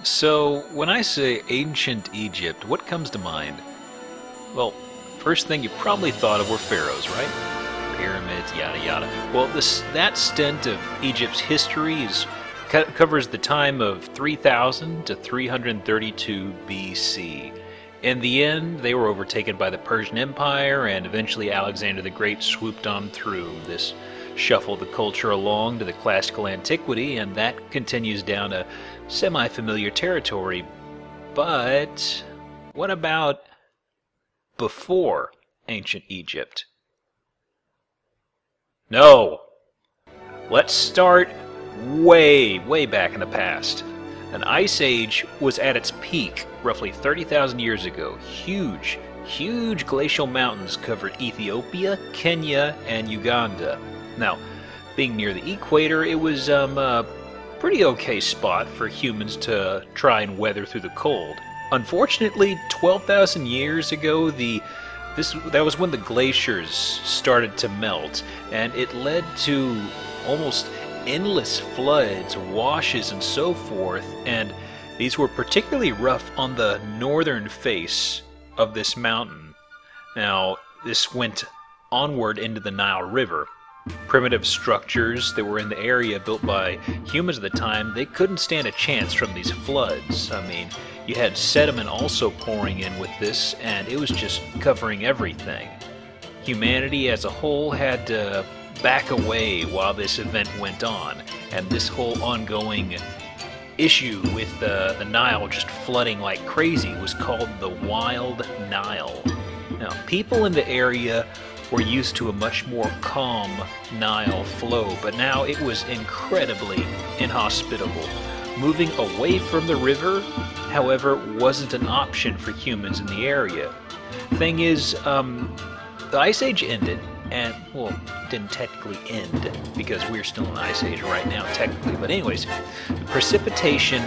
So, when I say ancient Egypt, what comes to mind? Well, first thing you probably thought of were pharaohs, right? Pyramids, yada yada. Well, that stint of Egypt's history covers the time of 3000 to 332 BC. In the end, they were overtaken by the Persian Empire, and eventually Alexander the Great swooped on through. This shuffled the culture along to the classical antiquity, and that continues down a semi-familiar territory. But what about before ancient Egypt? No! Let's start way, way back in the past. An ice age was at its peak roughly 30,000 years ago. Huge glacial mountains covered Ethiopia, Kenya, and Uganda. Now, being near the equator, it was a pretty okay spot for humans to try and weather through the cold. Unfortunately, 12,000 years ago, that was when the glaciers started to melt, and it led to almost endless floods, washes, and so forth, and these were particularly rough on the northern face of this mountain. Now, this went onward into the Nile River. Primitive structures that were in the area built by humans at the time, they couldn't stand a chance from these floods. I mean, you had sediment also pouring in with this, and it was just covering everything. Humanity as a whole had to back away while this event went on, and this whole ongoing issue with the Nile just flooding like crazy was called the Wild Nile. Now, people in the area were used to a much more calm Nile flow, but now it was incredibly inhospitable. Moving away from the river, however, wasn't an option for humans in the area. Thing is, the Ice Age ended, and, well, it didn't technically end, because we're still in the Ice Age right now, technically. But anyways, precipitation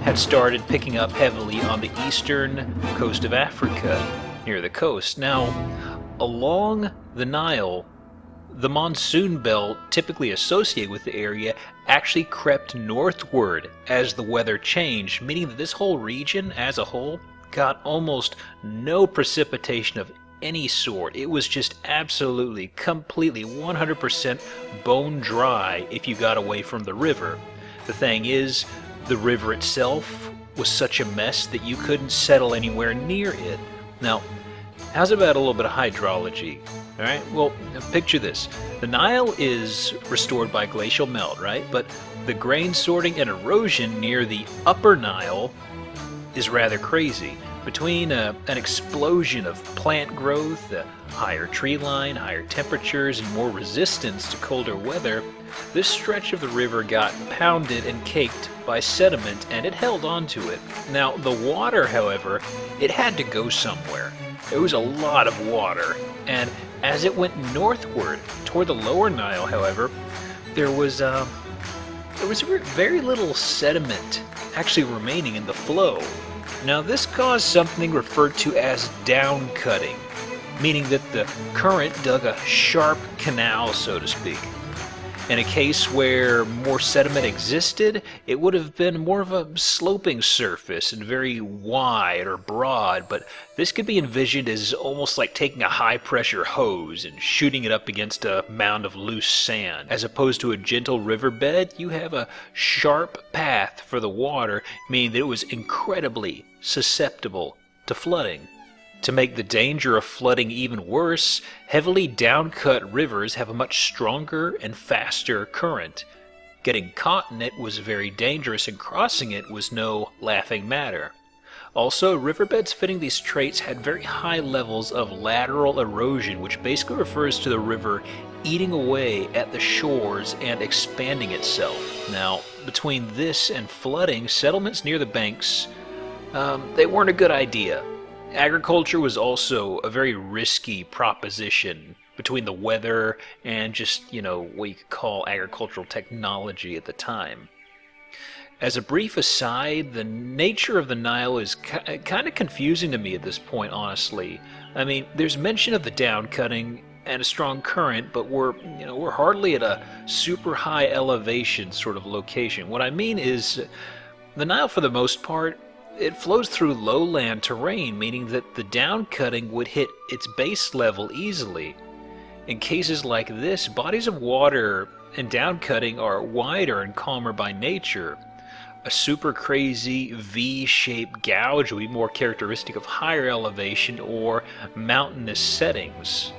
had started picking up heavily on the eastern coast of Africa, near the coast. Now, along the Nile, the monsoon belt typically associated with the area actually crept northward as the weather changed, meaning that this whole region as a whole got almost no precipitation of any sort. It was just absolutely, completely, 100% bone dry if you got away from the river. The thing is, the river itself was such a mess that you couldn't settle anywhere near it. Now, how's about a little bit of hydrology? Alright, well, picture this. The Nile is restored by glacial melt, right? But the grain sorting and erosion near the upper Nile is rather crazy. Between an explosion of plant growth, a higher tree line, higher temperatures, and more resistance to colder weather, this stretch of the river got pounded and caked by sediment, and it held onto it. Now, the water, however, it had to go somewhere. There was a lot of water, and as it went northward toward the lower Nile, however, there was very little sediment actually remaining in the flow. Now, this caused something referred to as downcutting, meaning that the current dug a sharp canal, so to speak. In a case where more sediment existed, it would have been more of a sloping surface and very wide or broad, but this could be envisioned as almost like taking a high-pressure hose and shooting it up against a mound of loose sand. As opposed to a gentle riverbed, you have a sharp path for the water, meaning that it was incredibly susceptible to flooding. To make the danger of flooding even worse, heavily downcut rivers have a much stronger and faster current. Getting caught in it was very dangerous, and crossing it was no laughing matter. Also, riverbeds fitting these traits had very high levels of lateral erosion, which basically refers to the river eating away at the shores and expanding itself. Now, between this and flooding, settlements near the banks, they weren't a good idea. Agriculture was also a very risky proposition between the weather and just, what you could call agricultural technology at the time. As a brief aside, the nature of the Nile is kind of confusing to me at this point, honestly. I mean, there's mention of the downcutting and a strong current, but we're hardly at a super high elevation sort of location. What I mean is, The Nile, for the most part, it flows through lowland terrain, meaning that the downcutting would hit its base level easily. In cases like this, bodies of water and downcutting are wider and calmer by nature. A super crazy V-shaped gouge would be more characteristic of higher elevation or mountainous settings.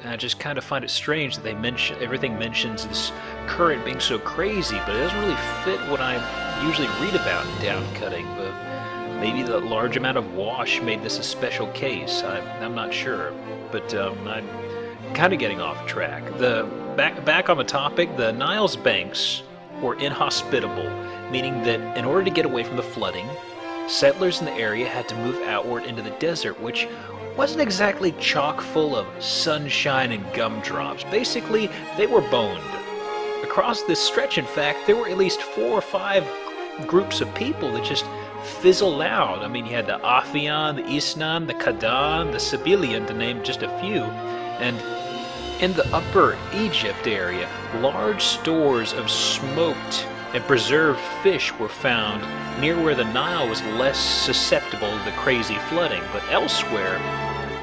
I just kind of find it strange that everything mentions this current being so crazy, but it doesn't really fit what I usually read about in downcutting. But maybe the large amount of wash made this a special case. I'm not sure, but I'm kind of getting off track. Back on the topic, the Nile's banks were inhospitable, meaning that in order to get away from the flooding, settlers in the area had to move outward into the desert, which wasn't exactly chock full of sunshine and gumdrops. Basically, they were boned. Across this stretch, in fact, there were at least 4 or 5 groups of people that just fizzled out. I mean, you had the Afian, the Isnan, the Kadan, the Sibilian, to name just a few. And in the upper Egypt area, large stores of smoked and preserved fish were found near where the Nile was less susceptible to the crazy flooding. But elsewhere,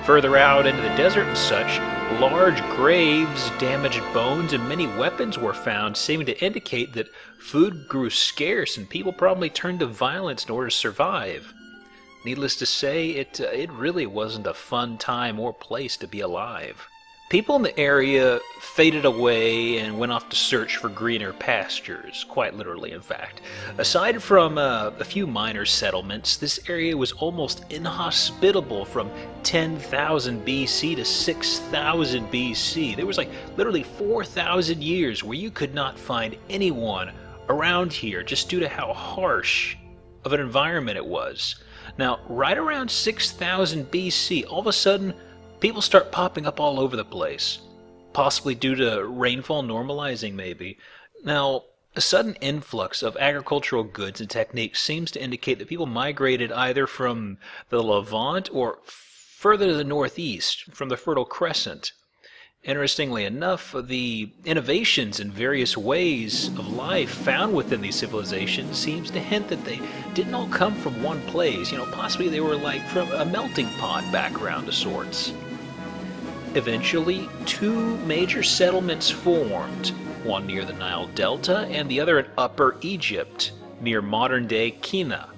further out into the desert and such, large graves, damaged bones, and many weapons were found, seeming to indicate that food grew scarce and people probably turned to violence in order to survive. Needless to say, it really wasn't a fun time or place to be alive. People in the area faded away and went off to search for greener pastures, quite literally, in fact. Aside from a few minor settlements, this area was almost inhospitable from 10,000 BC to 6,000 BC. There was like literally 4,000 years where you could not find anyone around here just due to how harsh of an environment it was. Now, right around 6,000 BC, all of a sudden, people start popping up all over the place, possibly due to rainfall normalizing, maybe. Now, a sudden influx of agricultural goods and techniques seems to indicate that people migrated either from the Levant or further to the northeast, from the Fertile Crescent. Interestingly enough, the innovations in various ways of life found within these civilizations seems to hint that they didn't all come from one place. Possibly they were like from a melting pot background of sorts. Eventually, 2 major settlements formed, one near the Nile Delta and the other in Upper Egypt, near modern-day Kina.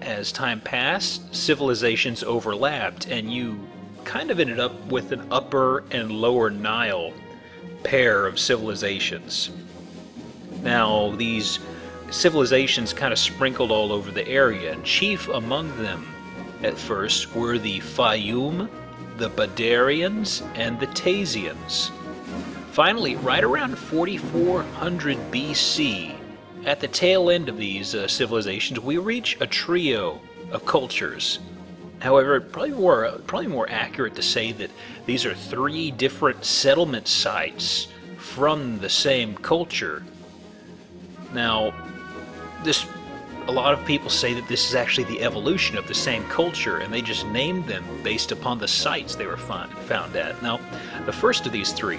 As time passed, civilizations overlapped, and you kind of ended up with an Upper and Lower Nile pair of civilizations. Now, these civilizations kind of sprinkled all over the area, and chief among them at first were the Fayum, the Badarians, and the Tasians. Finally, right around 4400 BC, at the tail end of these civilizations, we reach a trio of cultures. However, probably more accurate to say that these are 3 different settlement sites from the same culture. Now, a lot of people say that this is actually the evolution of the same culture, and they just named them based upon the sites they were found at. Now, the first of these 3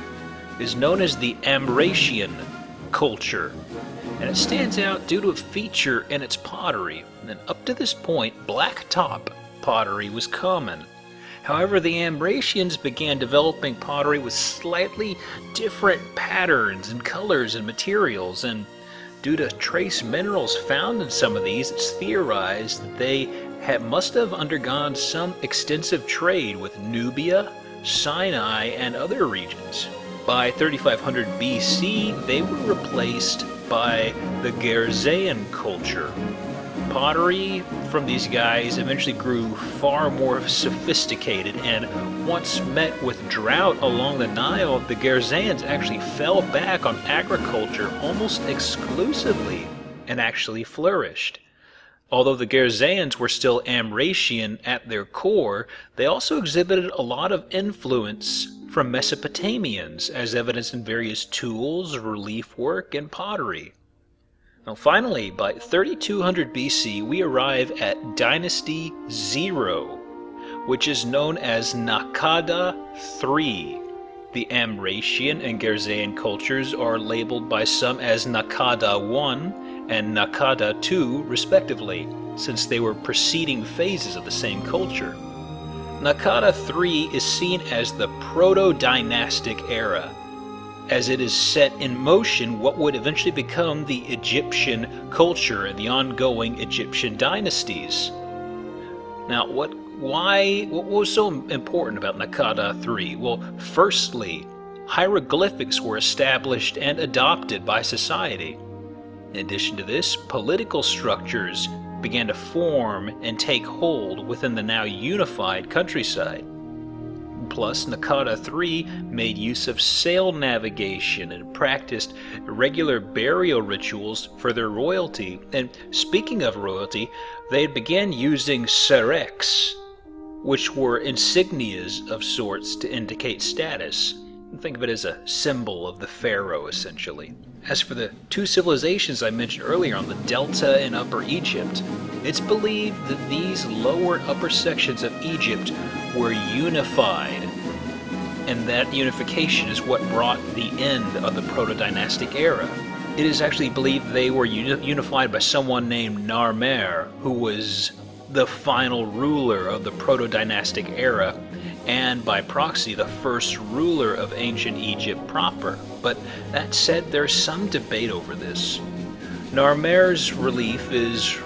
is known as the Ambracian culture, and it stands out due to a feature in its pottery. And up to this point, blacktop pottery was common. However, the Ambracians began developing pottery with slightly different patterns and colors and materials, and due to trace minerals found in some of these, it's theorized that they must have undergone some extensive trade with Nubia, Sinai, and other regions. By 3500 BC, they were replaced by the Gerzean culture. Pottery from these guys eventually grew far more sophisticated, and once met with drought along the Nile, the Gerzeans actually fell back on agriculture almost exclusively and actually flourished. Although the Gerzeans were still Ambracian at their core, they also exhibited a lot of influence from Mesopotamians, as evidenced in various tools, relief work, and pottery. Now finally, by 3200 BC, we arrive at Dynasty 0, which is known as Naqada III. The Ambracian and Gerzean cultures are labeled by some as Naqada I and Nakada II, respectively, since they were preceding phases of the same culture. Nakada III is seen as the proto-dynastic era, as it is set in motion what would eventually become the Egyptian culture and the ongoing Egyptian dynasties. Now, what was so important about Nakada III? Well, firstly, hieroglyphics were established and adopted by society. In addition to this, political structures began to form and take hold within the now unified countryside. Plus, Nakada III made use of sail navigation and practiced regular burial rituals for their royalty. And speaking of royalty, they began using sereks, which were insignias of sorts to indicate status. Think of it as a symbol of the pharaoh, essentially. As for the two civilizations I mentioned earlier on the Delta and Upper Egypt, it's believed that these lower and upper sections of Egypt were unified, and that unification is what brought the end of the proto-dynastic era. It is actually believed they were unified by someone named Narmer, who was the final ruler of the proto-dynastic era, and by proxy the first ruler of ancient Egypt proper. But that said, there's some debate over this. Narmer's relief is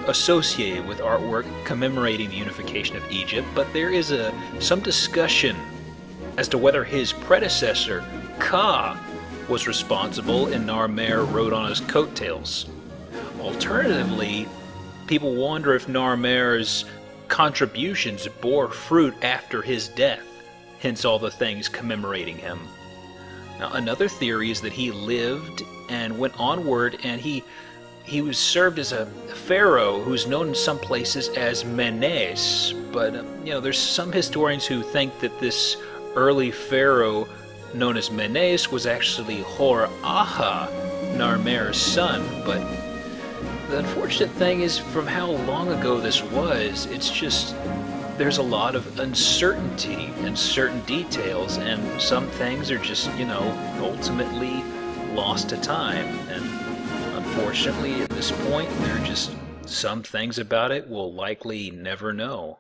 associated with artwork commemorating the unification of Egypt, but there is some discussion as to whether his predecessor, Ka, was responsible and Narmer rode on his coattails. Alternatively, people wonder if Narmer's contributions bore fruit after his death, hence all the things commemorating him. Now, another theory is that he lived and went onward, and he was served as a pharaoh who's known in some places as Menes, but there's some historians who think that this early pharaoh known as Menes was actually Hor-Aha, Narmer's son. But the unfortunate thing is, from how long ago this was, it's just there's a lot of uncertainty in certain details, and some things are just, ultimately lost to time. And unfortunately, at this point, there are just some things about it we'll likely never know.